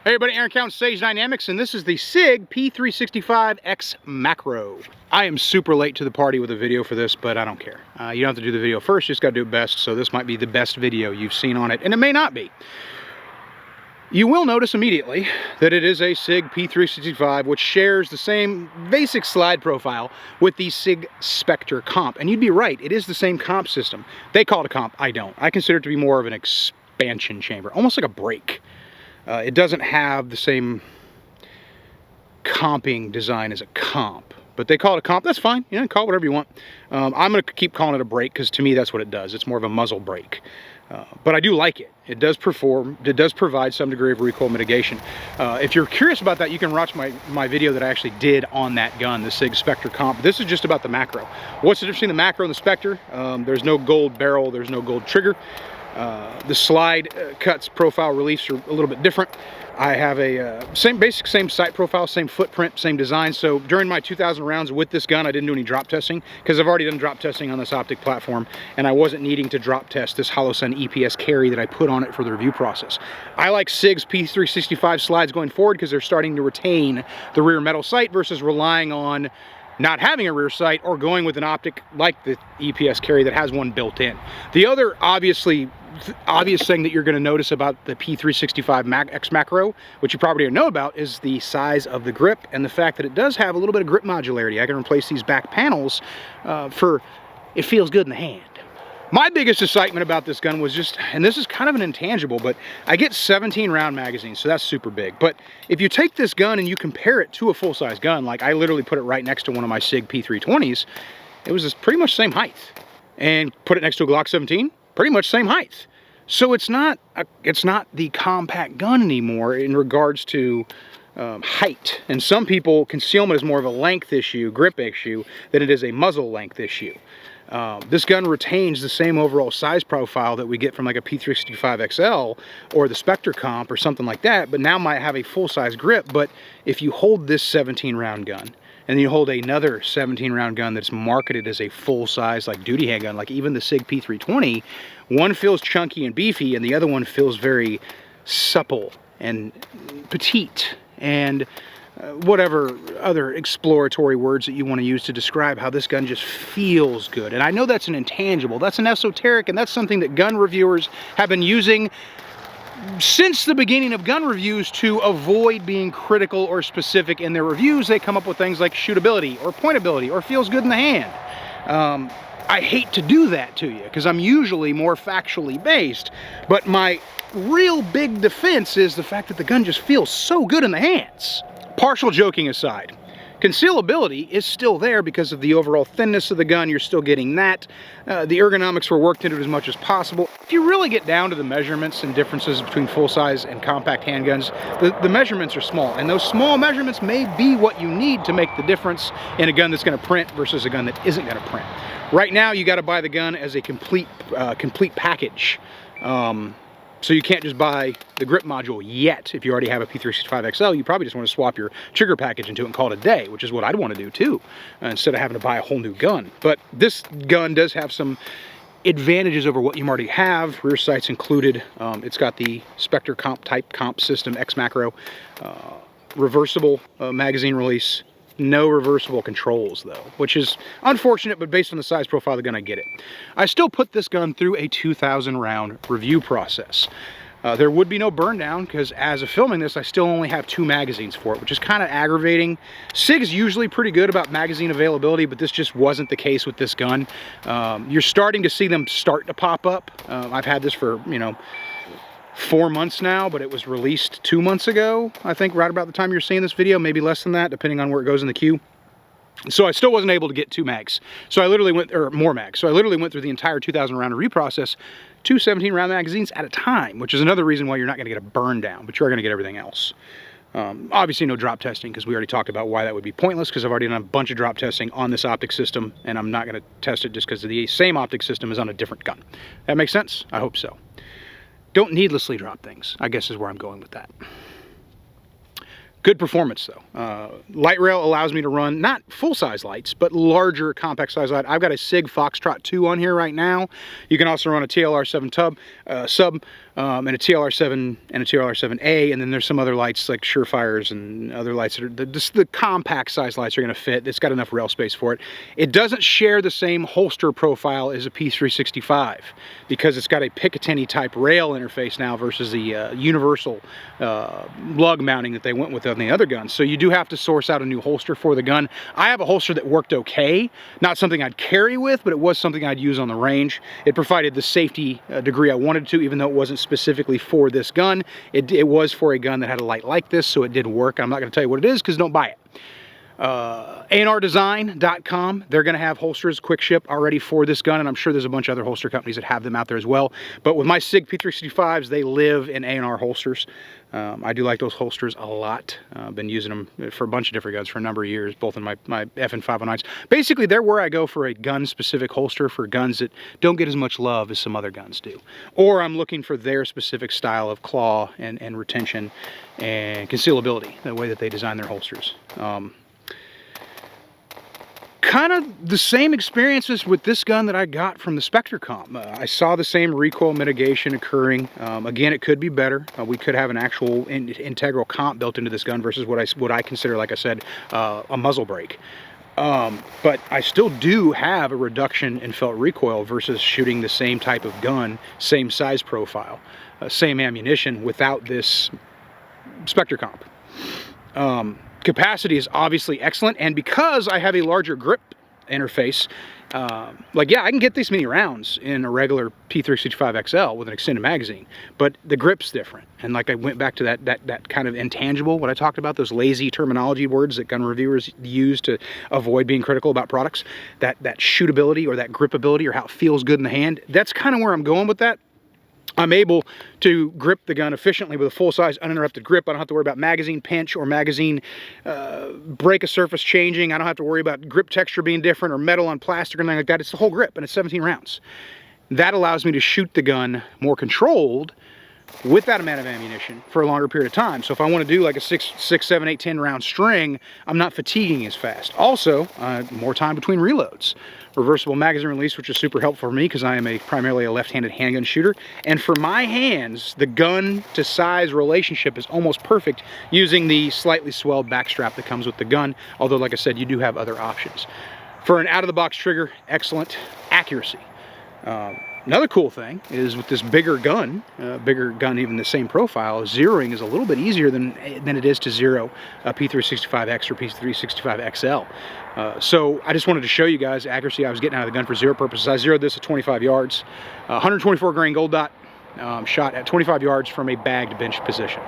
Hey everybody, Aaron Count, Sage Dynamics, and this is the Sig P365 XMACRO. I am super late to the party with a video for this, but I don't care. You don't have to do the video first, you just gotta do it best, so this might be the best video you've seen on it, and it may not be. You will notice immediately that it is a Sig P365, which shares the same basic slide profile with the Sig Spectre comp. And you'd be right, it is the same comp system. They call it a comp, I don't. I consider it to be more of an expansion chamber, almost like a brake. It doesn't have the same comping design as a comp, but they call it a comp. That's fine, you know, call it whatever you want. I'm going to keep calling it a brake because to me that's what it does. It's more of a muzzle brake. But I do like it. It does provide some degree of recoil mitigation. If you're curious about that, you can watch my video that I actually did on that gun, the Sig Spectre comp. This is just about the macro. What's the difference between the macro and the Spectre? There's no gold barrel, there's no gold trigger. The slide cuts, profile, reliefs are a little bit different. I have a same sight profile, same footprint, same design. So during my 2,000 rounds with this gun, I didn't do any drop testing because I've already done drop testing on this optic platform, and I wasn't needing to drop test this HoloSun EPS carry that I put on it for the review process. I like Sig's P365 slides going forward because they're starting to retain the rear metal sight versus relying on not having a rear sight or going with an optic like the EPS carry that has one built in. The other obvious thing that you're going to notice about the P365 XMACRO, which you probably don't know about, is the size of the grip and the fact that it does have a little bit of grip modularity. I can replace these back panels it feels good in the hand. My biggest excitement about this gun was just, and this is kind of an intangible, but I get 17 round magazines, so that's super big. But if you take this gun and you compare it to a full-size gun, like I literally put it right next to one of my Sig P320s, it was pretty much same height. And put it next to a Glock 17, pretty much same height. So it's not the compact gun anymore in regards to height. And some people, concealment is more of a length issue, grip issue, than it is a muzzle length issue. This gun retains the same overall size profile that we get from like a P365 XL or the Spectre comp or something like that, but now might have a full-size grip. But if you hold this 17 round gun and then you hold another 17 round gun that's marketed as a full-size like duty handgun, like even the Sig P320, one feels chunky and beefy and the other one feels very supple and petite and whatever other exploratory words that you want to use to describe how this gun just feels good. And I know that's an intangible, that's an esoteric, and that's something that gun reviewers have been using since the beginning of gun reviews to avoid being critical or specific in their reviews. They come up with things like shootability or pointability or feels good in the hand. I hate to do that to you because I'm usually more factually based, but my real big defense is the fact that the gun just feels so good in the hands. Partial joking aside, concealability is still there because of the overall thinness of the gun. You're still getting that. The ergonomics were worked into it as much as possible. If you really get down to the measurements and differences between full-size and compact handguns, the measurements are small, and those small measurements may be what you need to make the difference in a gun that's going to print versus a gun that isn't going to print. Right now, you got to buy the gun as a complete package. So you can't just buy the grip module yet. If you already have a P365 XL, you probably just want to swap your trigger package into it and call it a day, which is what I'd want to do too, instead of having to buy a whole new gun. But this gun does have some advantages over what you already have. Rear sights included. It's got the Spectre comp system, XMACRO, reversible magazine release. No reversible controls though, which is unfortunate, but based on the size profile of the gun, I get it. I still put this gun through a 2,000 round review process. There would be no burn down because as of filming this, I still only have 2 magazines for it, which is kind of aggravating. Sig's usually pretty good about magazine availability, but this just wasn't the case with this gun. You're starting to see them start to pop up. I've had this for, 4 months now, but it was released 2 months ago, I think, right about the time you're seeing this video, maybe less than that, depending on where it goes in the queue. So I still wasn't able to get 2 mags. So I literally went, or more mags. So I literally went through the entire 2,000 round review process, 2 17 round magazines at a time, which is another reason why you're not gonna get a burn down, but you're gonna get everything else. Obviously no drop testing because we already talked about why that would be pointless because I've already done a bunch of drop testing on this optic system and I'm not gonna test it just because the same optic system is on a different gun. That makes sense? I hope so. Don't needlessly drop things, I guess is where I'm going with that. Good performance though. Light rail allows me to run not full-size lights, but larger compact size light. I've got a Sig Foxtrot 2 on here right now. You can also run a TLR7 sub and a TLR7 and a TLR7A, and then there's some other lights like Surefires and other lights that are the compact size lights are going to fit. It's got enough rail space for it. It doesn't share the same holster profile as a P365 because it's got a Picatinny type rail interface now versus the universal lug mounting that they went with on the other guns. So you do have to source out a new holster for the gun. I have a holster that worked okay, not something I'd carry with, but it was something I'd use on the range. It provided the safety degree I wanted to, even though it wasn't specifically for this gun. It was for a gun that had a light like this, so it did work. I'm not going to tell you what it is because don't buy it. ANRdesign.com, they're going to have holsters quick ship already for this gun, and I'm sure there's a bunch of other holster companies that have them out there as well. But with my Sig P365s, they live in ANR holsters. I do like those holsters a lot. I've been using them for a bunch of different guns for a number of years, both in my FN 509s. Basically, they're where I go for a gun-specific holster for guns that don't get as much love as some other guns do. Or I'm looking for their specific style of claw and retention and concealability, the way that they design their holsters. Kind of the same experiences with this gun that I got from the Spectre comp. I saw the same recoil mitigation occurring. Again, it could be better. We could have an actual integral comp built into this gun versus what I consider, like I said, a muzzle brake. But I still do have a reduction in felt recoil versus shooting the same type of gun, same size profile, same ammunition without this Spectre comp. Capacity is obviously excellent, and because I have a larger grip interface, like, yeah, I can get this many rounds in a regular P365 XL with an extended magazine, but the grip's different. And like I went back to that kind of intangible, what I talked about, those lazy terminology words that gun reviewers use to avoid being critical about products, that shootability or that gripability or how it feels good in the hand, that's kind of where I'm going with that. I'm able to grip the gun efficiently with a full-size uninterrupted grip. I don't have to worry about magazine pinch or magazine break a surface changing. I don't have to worry about grip texture being different or metal on plastic or anything like that. It's the whole grip, and it's 17 rounds. That allows me to shoot the gun more controlled with that amount of ammunition for a longer period of time. So if I want to do like a 6, 7, 8, 10 round string, I'm not fatiguing as fast. Also, more time between reloads. Reversible magazine release, which is super helpful for me because I am primarily a left-handed handgun shooter. And for my hands, the gun to size relationship is almost perfect using the slightly swelled backstrap that comes with the gun. Although, like I said, you do have other options. For an out-of-the-box trigger, excellent accuracy. Another cool thing is with this bigger gun even the same profile, zeroing is a little bit easier than it is to zero a P365X or P365 XL. So I just wanted to show you guys the accuracy I was getting out of the gun for zero purposes. I zeroed this at 25 yards, 124 grain gold dot, shot at 25 yards from a bagged bench position.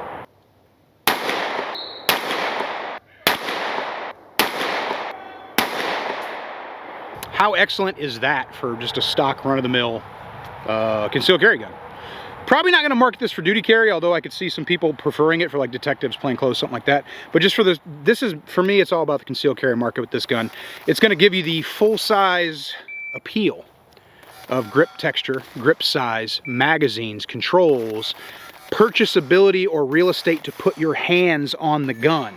How excellent is that for just a stock run-of-the-mill concealed carry gun? Probably not going to market this for duty carry, although I could see some people preferring it for like detectives, plainclothes, something like that. But just for this is, for me, it's all about the concealed carry market with this gun. It's going to give you the full-size appeal of grip texture, grip size, magazines, controls, purchasability or real estate to put your hands on the gun,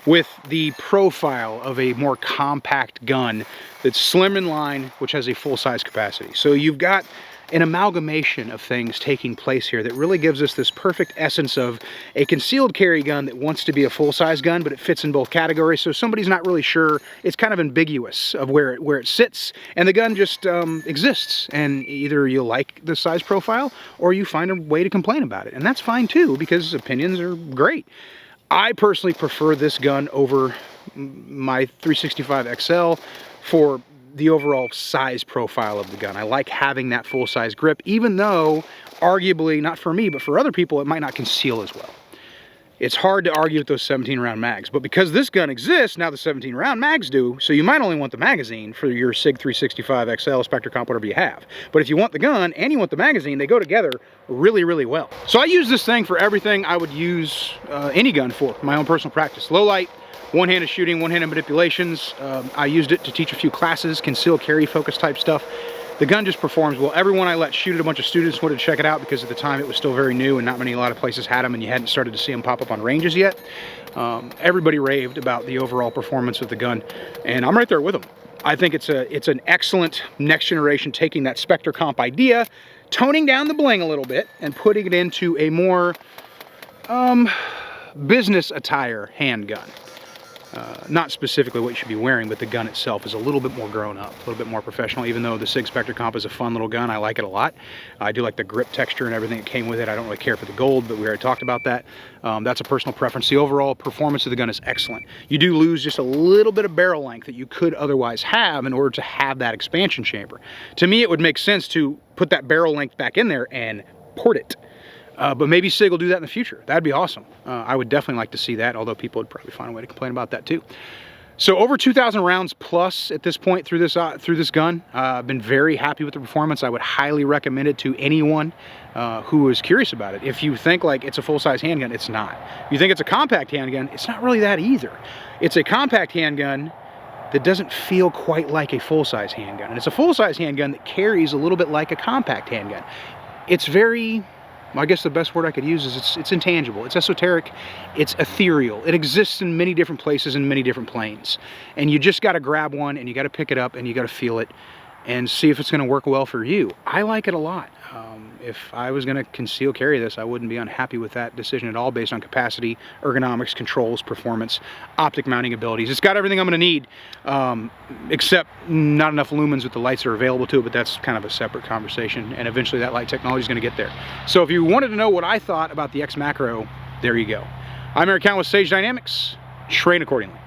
with the profile of a more compact gun that's slim in line, which has a full-size capacity. So you've got an amalgamation of things taking place here that really gives us this perfect essence of a concealed carry gun that wants to be a full-size gun, but it fits in both categories, so somebody's not really sure. It's kind of ambiguous of where it sits, and the gun just exists, and either you like the size profile or you find a way to complain about it, and that's fine too, because opinions are great. I personally prefer this gun over my 365 XL for the overall size profile of the gun. I like having that full-size grip, even though arguably, not for me, but for other people, it might not conceal as well. It's hard to argue with those 17-round mags, but because this gun exists, now the 17-round mags do, so you might only want the magazine for your Sig 365 XL, Spectre comp, whatever you have. But if you want the gun and you want the magazine, they go together really, really well. So I use this thing for everything I would use any gun for, my own personal practice. Low light, one-handed shooting, one-handed manipulations. I used it to teach a few classes, concealed carry focus type stuff. The gun just performs well. Everyone I let shoot it, a bunch of students wanted to check it out because at the time it was still very new and not a lot of places had them, and you hadn't started to see them pop up on ranges yet. Everybody raved about the overall performance of the gun, and I'm right there with them. I think it's an excellent next generation, taking that Spectre comp idea, toning down the bling a little bit, and putting it into a more business attire handgun. Not specifically what you should be wearing, but the gun itself is a little bit more grown up, a little bit more professional. Even though the Sig Spectre comp is a fun little gun, I like it a lot. I do like the grip texture and everything that came with it. I don't really care for the gold, but we already talked about that. That's a personal preference. The overall performance of the gun is excellent. You do lose just a little bit of barrel length that you could otherwise have in order to have that expansion chamber. To me, it would make sense to put that barrel length back in there and port it. But maybe Sig will do that in the future. That'd be awesome. I would definitely like to see that, although people would probably find a way to complain about that too. So over 2,000 rounds plus at this point through this gun. I've been very happy with the performance. I would highly recommend it to anyone who is curious about it. If you think like it's a full-size handgun, it's not. If you think it's a compact handgun, it's not really that either. It's a compact handgun that doesn't feel quite like a full-size handgun. And it's a full-size handgun that carries a little bit like a compact handgun. It's very... I guess the best word I could use is it's intangible, it's esoteric, it's ethereal. It exists in many different places in many different planes. And you just got to grab one and you got to pick it up and you got to feel it and see if it's going to work well for you. I like it a lot. If I was going to conceal carry this, I wouldn't be unhappy with that decision at all, based on capacity, ergonomics, controls, performance, optic mounting abilities. It's got everything I'm going to need, except not enough lumens with the lights that are available to it, but that's kind of a separate conversation, and eventually that light technology is going to get there. So if you wanted to know what I thought about the XMACRO, there you go. I'm Eric Count with Sage Dynamics. Train accordingly.